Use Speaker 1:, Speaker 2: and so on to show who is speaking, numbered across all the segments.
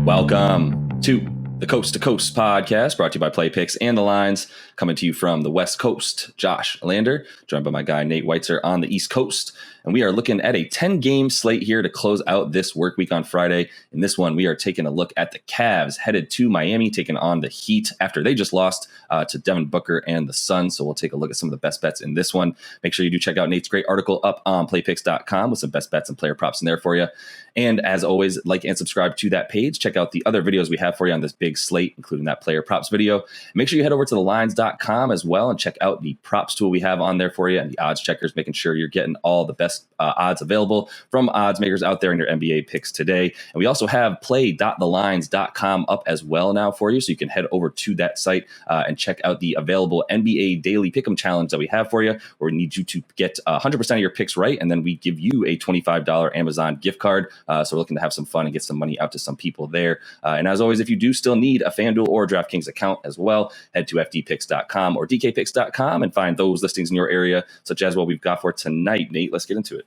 Speaker 1: Welcome to the Coast to Coast podcast, brought to you by Play Picks and the Lines, coming to you from the West Coast. Josh Lander, joined by my guy Nate Weitzer on the East Coast. And we are looking at a 10-game slate here to close out this work week on Friday. In this one, we are taking a look at the CAVS, headed to Miami, taking on the Heat after they just lost to Devin Booker and the Suns. So we'll take a look at some of the best bets in this one. Make sure you do check out Nate's great article up on playpicks.com with some best bets and player props in there for you. And as always, like and subscribe to that page. Check out the other videos we have for you on this big slate, including that player props video. Make sure you head over to thelines.com as well and check out the props tool we have on there for you and the odds checkers, making sure you're getting all the best odds available from odds makers out there in your NBA picks today. And we also have play.thelines.com up as well now for you, so you can head over to that site and check out the available NBA Daily Pick'em Challenge that we have for you, where we need you to get 100% of your picks right, and then we give you a $25 Amazon gift card. So we're looking to have some fun and get some money out to some people there. And as always, if you do still need a FanDuel or DraftKings account as well, head to fdpicks.com or dkpicks.com and find those listings in your area, such as what we've got for tonight. Nate, let's get into it.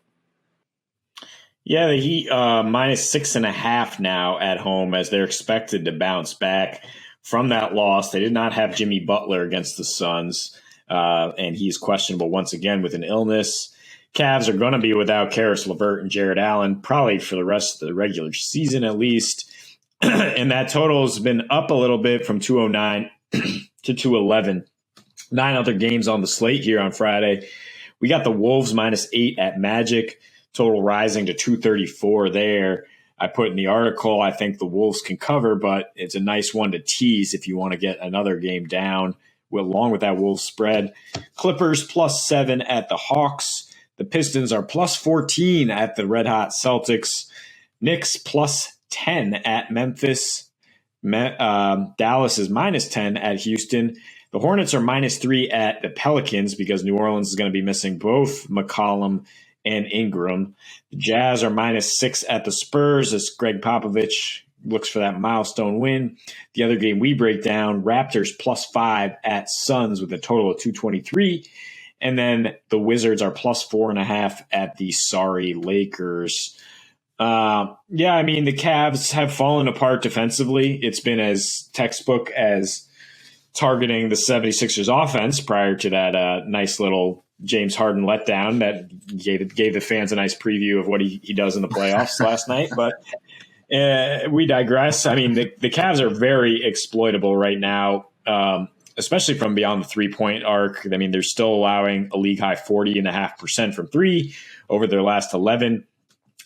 Speaker 2: Yeah, the Heat minus 6.5 now at home as they're expected to bounce back from that loss. They did not have Jimmy Butler against the Suns, and he's questionable once again with an illness. Cavs are going to be without Karis LeVert and Jared Allen, probably for the rest of the regular season at least. And that total has been up a little bit from 209 to 211. 9 other games on the slate here on Friday. We got the Wolves minus 8 at Magic, total rising to 234 there. I put in the article, I think the Wolves can cover, but it's a nice one to tease if you want to get another game down along with that Wolves spread. Clippers plus 7 at the Hawks. The Pistons are plus 14 at the Red Hot Celtics. Knicks plus 10 at Memphis. Dallas is minus 10 at Houston. The Hornets are minus 3 at the Pelicans because New Orleans is going to be missing both McCollum and Ingram. The Jazz are minus 6 at the Spurs as Greg Popovich looks for that milestone win. The other game we break down, Raptors plus 5 at Suns with a total of 223. And then the Wizards are plus 4.5 at the sorry Lakers. The Cavs have fallen apart defensively. It's been as textbook as targeting the 76ers offense prior to that nice little James Harden letdown that gave the fans a nice preview of what he does in the playoffs last night. But we digress. I mean, the Cavs are very exploitable right now, especially from beyond the three-point arc. I mean, they're still allowing a league-high 40.5% from three over their last 11.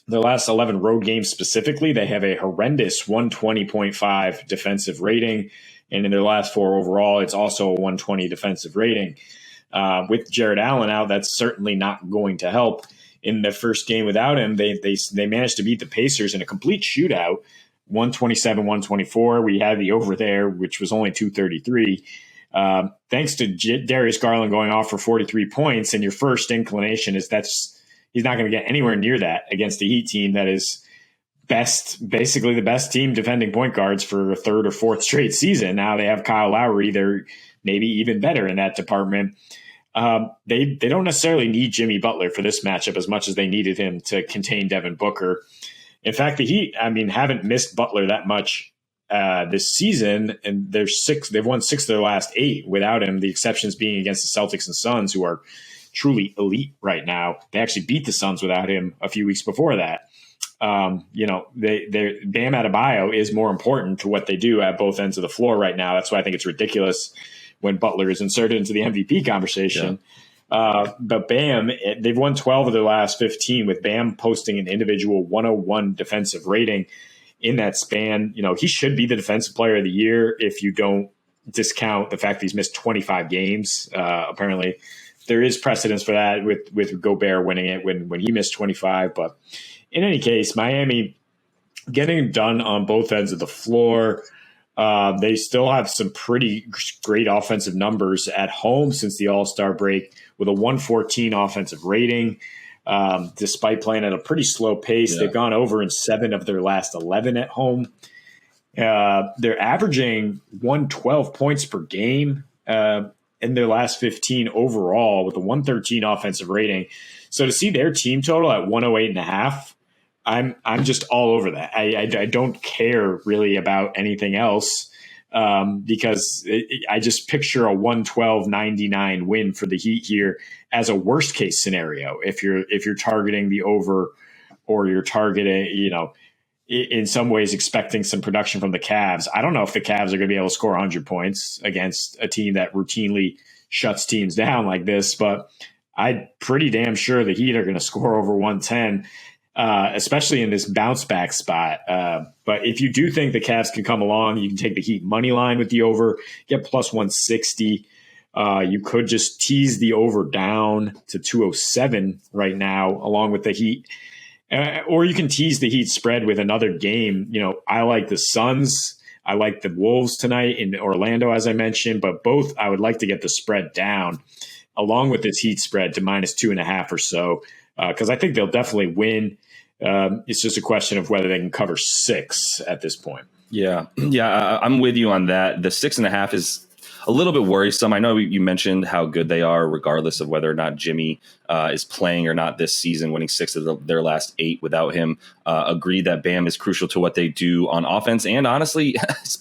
Speaker 2: Their last 11 road games specifically, they have a horrendous 120.5 defensive rating. And in their last 4 overall, it's also a 120 defensive rating. With Jared Allen out, that's certainly not going to help. In the first game without him, they managed to beat the Pacers in a complete shootout, 127-124. We had the over there, which was only 233. Thanks to Darius Garland going off for 43 points, and your first inclination is he's not going to get anywhere near that against the Heat team that is basically the best team defending point guards for a third or fourth straight season. Now they have Kyle Lowry. They're maybe even better in that department. They don't necessarily need Jimmy Butler for this matchup as much as they needed him to contain Devin Booker. In fact, the Heat, haven't missed Butler that much this season, and they've won 6 of their last 8 without him, the exceptions being against the Celtics and Suns, who are truly elite right now. They actually beat the Suns without him a few weeks before that. Bam Adebayo is more important to what they do at both ends of the floor right now. That's why I think it's ridiculous when Butler is inserted into the MVP conversation. Yeah. But Bam, they've won 12 of their last 15 with Bam posting an individual 101 defensive rating in that span. He should be the defensive player of the year if you don't discount the fact that he's missed 25 games. Apparently there is precedence for that with Gobert winning it when he missed 25. But in any case, Miami getting done on both ends of the floor. They still have some pretty great offensive numbers at home since the All-Star break with a 114 offensive rating. Despite playing at a pretty slow pace, They've gone over in 7 of their last 11 at home. They're averaging 112 points per game in their last 15 overall with a 113 offensive rating. So to see their team total at 108.5, I'm just all over that. I don't care really about anything else because I just picture a 112.99 win for the Heat here as a worst case scenario. If you're targeting the over, or you're targeting, in some ways expecting some production from the Cavs. I don't know if the Cavs are going to be able to score 100 points against a team that routinely shuts teams down like this, but I'm pretty damn sure the Heat are going to score over 110, especially in this bounce back spot. But if you do think the Cavs can come along, you can take the Heat money line with the over, get plus 160. You could just tease the over down to 207 right now, along with the Heat. Or you can tease the Heat spread with another game. I like the Suns. I like the Wolves tonight in Orlando, as I mentioned, but both I would like to get the spread down along with this Heat spread to -2.5 or so, because I think they'll definitely win. It's just a question of whether they can cover 6 at this point.
Speaker 1: Yeah, I'm with you on that. The 6.5 is a little bit worrisome. I know you mentioned how good they are, regardless of whether or not Jimmy is playing or not this season, winning 6 of their last 8 without him. Agree that Bam is crucial to what they do on offense, and honestly,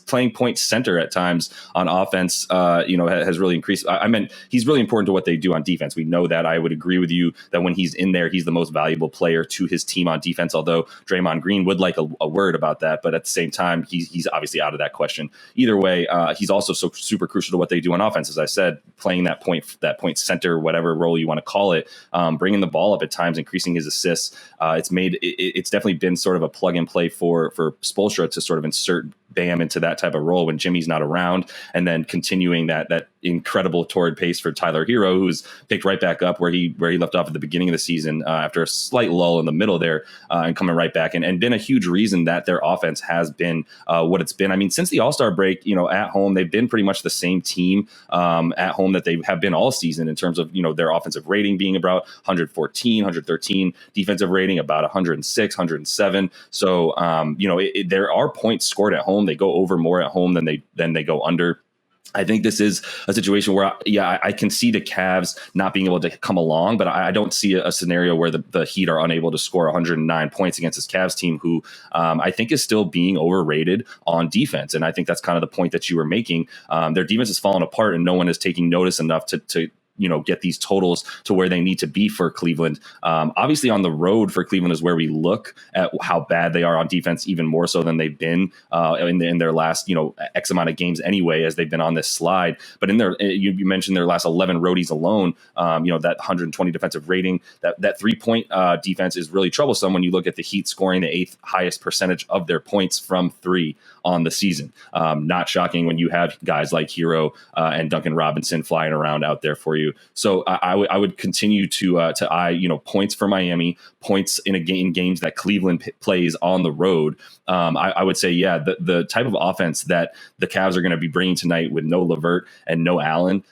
Speaker 1: playing point center at times on offense, has really increased. I meant he's really important to what they do on defense. We know that. I would agree with you that when he's in there, he's the most valuable player to his team on defense. Although Draymond Green would like a word about that, but at the same time, he's obviously out of that question. Either way, he's also so super crucial to what they do on offense. As I said, playing that point center, whatever role you want to call it, bringing the ball up at times, increasing his assists. It's definitely been sort of a plug and play for Spoelstra to sort of insert Bam into that type of role when Jimmy's not around, and then continuing that incredible torrid pace for Tyler Hero, who's picked right back up where he left off at the beginning of the season after a slight lull in the middle there, and coming right back and been a huge reason that their offense has been what it's been. I mean, since the All-Star break, at home they've been pretty much the same team at home that they have been all season in terms of their offensive rating being about 114, 113, defensive rating about 106, 107. So there are points scored at home. They go over more at home than they go under. I think this is a situation where, I can see the Cavs not being able to come along, but I don't see a scenario where the Heat are unable to score 109 points against this Cavs team, who I think is still being overrated on defense. And I think that's kind of the point that you were making. Their defense has fallen apart, and no one is taking notice enough to get these totals to where they need to be for Cleveland. Obviously on the road for Cleveland is where we look at how bad they are on defense, even more so than they've been in their last, X amount of games anyway, as they've been on this slide. But in their, you mentioned their last 11 roadies alone, that 120 defensive rating, that 3-point defense is really troublesome when you look at the Heat scoring the 8th highest percentage of their points from 3 on the season. Not shocking when you have guys like Hero and Duncan Robinson flying around out there for you. So I would continue to eye points for Miami, points in games that Cleveland plays on the road. I would say the type of offense that the Cavs are going to be bringing tonight with no LeVert and no Allen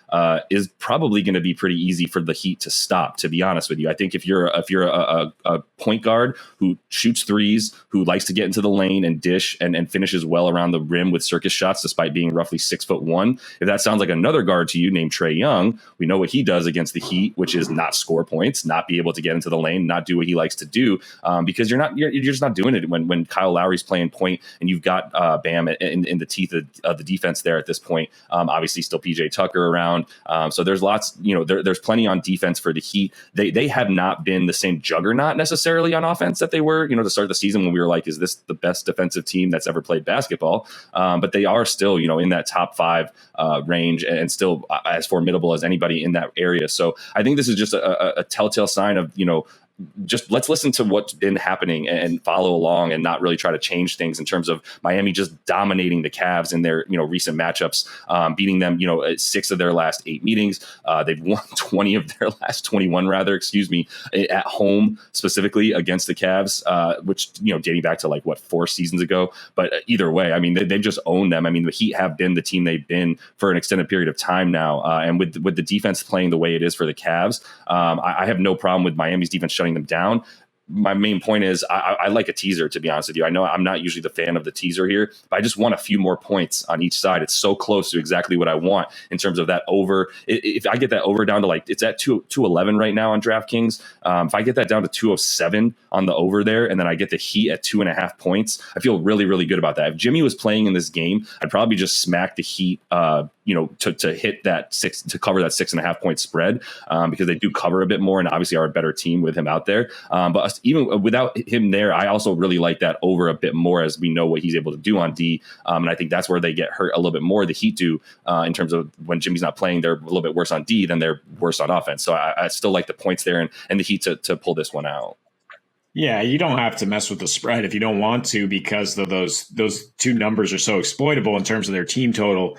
Speaker 1: is probably going to be pretty easy for the Heat to stop. To be honest with you, I think if you're a point guard who shoots threes, who likes to get into the lane and dish and finishes well around the rim with circus shots, despite being roughly 6'1", if that sounds like another guard to you named Trae Young, we know what he does against the Heat, which is not score points, not be able to get into the lane, not do what he likes to do, because you're just not doing it when Kyle Lowry's playing point and you've got Bam in the teeth of the defense there at this point. Obviously, still PJ Tucker around, so there's lots. There's plenty on defense for the Heat. They have not been the same juggernaut necessarily on offense that they were, to start the season when we were like, is this the best defensive team that's ever played basketball? But they are still, in that top 5 range and still as formidable as anybody in that area. So I think this is just a telltale sign of, just let's listen to what's been happening and follow along and not really try to change things in terms of Miami just dominating the Cavs in their, recent matchups, beating them, 6 of their last 8 meetings. They've won 20 of their last 21, at home, specifically against the Cavs, which, dating back to 4 seasons ago. But either way, I mean, they've just owned them. I mean, the Heat have been the team they've been for an extended period of time now. And with the defense playing the way it is for the Cavs, I have no problem with Miami's defense shutting them down. my main point is I like a teaser, to be honest with you. I know I'm not usually the fan of the teaser here, but I just want a few more points on each side. It's so close to exactly what I want in terms of that over. If I get that over down to like, it's at 211 right now on DraftKings. If I get that down to 207 on the over there, and then I get the Heat at 2.5 points, I feel really, really good about that. If Jimmy was playing in this game, I'd probably just smack the Heat, to hit that to cover that 6.5 point spread, because they do cover a bit more and obviously are a better team with him out there. But even without him there, I also really like that over a bit more, as we know what he's able to do on D. And I think that's where they get hurt a little bit more. The Heat do, in terms of when Jimmy's not playing, they're a little bit worse on D than they're worse on offense. So I still like the points there and the Heat to pull this one out.
Speaker 2: Yeah, you don't have to mess with the spread if you don't want to, because those two numbers are so exploitable in terms of their team total,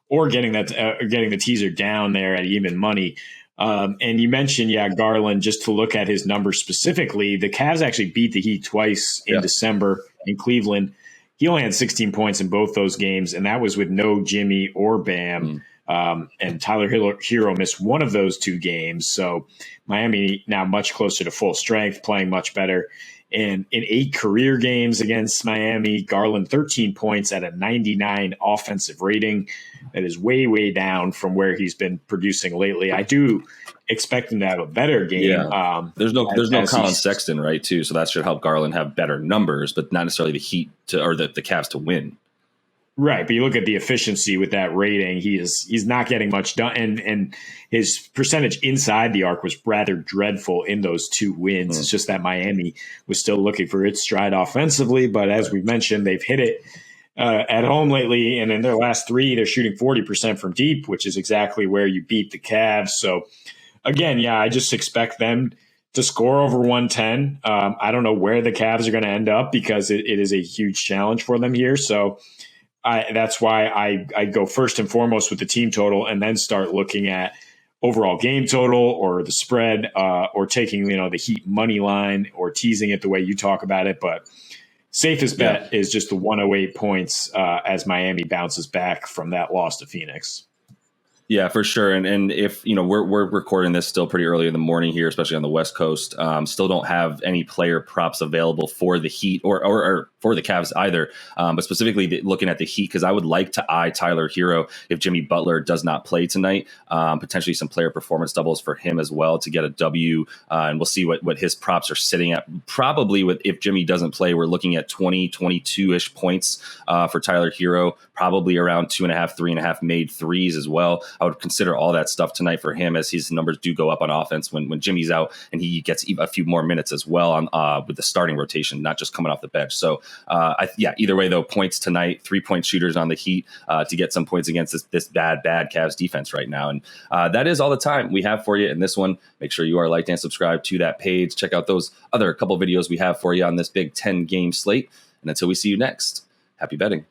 Speaker 2: or getting the teaser down there at even money. And you mentioned, Garland, just to look at his numbers specifically, the Cavs actually beat the Heat twice in December in Cleveland. He only had 16 points in both those games, and that was with no Jimmy or Bam. And Tyler Hero missed one of those two games. So Miami now much closer to full strength, playing much better. And in 8 career games against Miami, Garland 13 points at a 99 offensive rating. That is way, way down from where he's been producing lately. I do expect him to have a better game.
Speaker 1: Yeah. There's no Colin Sexton, right, too. So that should help Garland have better numbers, but not necessarily the Heat or the Cavs to win.
Speaker 2: Right, but you look at the efficiency with that rating, he's not getting much done, and his percentage inside the arc was rather dreadful in those 2 wins. It's just that Miami was still looking for its stride offensively, but as we mentioned, they've hit it at home lately, and in their last 3, they're shooting 40% from deep, which is exactly where you beat the Cavs. So again, I just expect them to score over 110. I don't know where the Cavs are going to end up, because it is a huge challenge for them here. So that's why I go first and foremost with the team total, and then start looking at overall game total or the spread, or taking the Heat money line or teasing it the way you talk about it. But safest bet is just the 108 points as Miami bounces back from that loss to Phoenix.
Speaker 1: Yeah, for sure. And if, we're recording this still pretty early in the morning here, especially on the West Coast, still don't have any player props available for the Heat or for the Cavs either. But specifically looking at the Heat, because I would like to eye Tyler Hero if Jimmy Butler does not play tonight. Potentially some player performance doubles for him as well to get a W. And we'll see what his props are sitting at. Probably if Jimmy doesn't play, we're looking at 22-ish points for Tyler Hero, probably around 2.5, 3.5 made threes as well. I would consider all that stuff tonight for him, as his numbers do go up on offense when Jimmy's out, and he gets a few more minutes as well on with the starting rotation, not just coming off the bench. So either way though, points tonight, 3-point shooters on the Heat to get some points against this bad Cavs defense right now. And that is all the time we have for you in this one. Make sure you are liked and subscribed to that page. Check out those other couple videos we have for you on this big 10 game slate. And until we see you next, happy betting.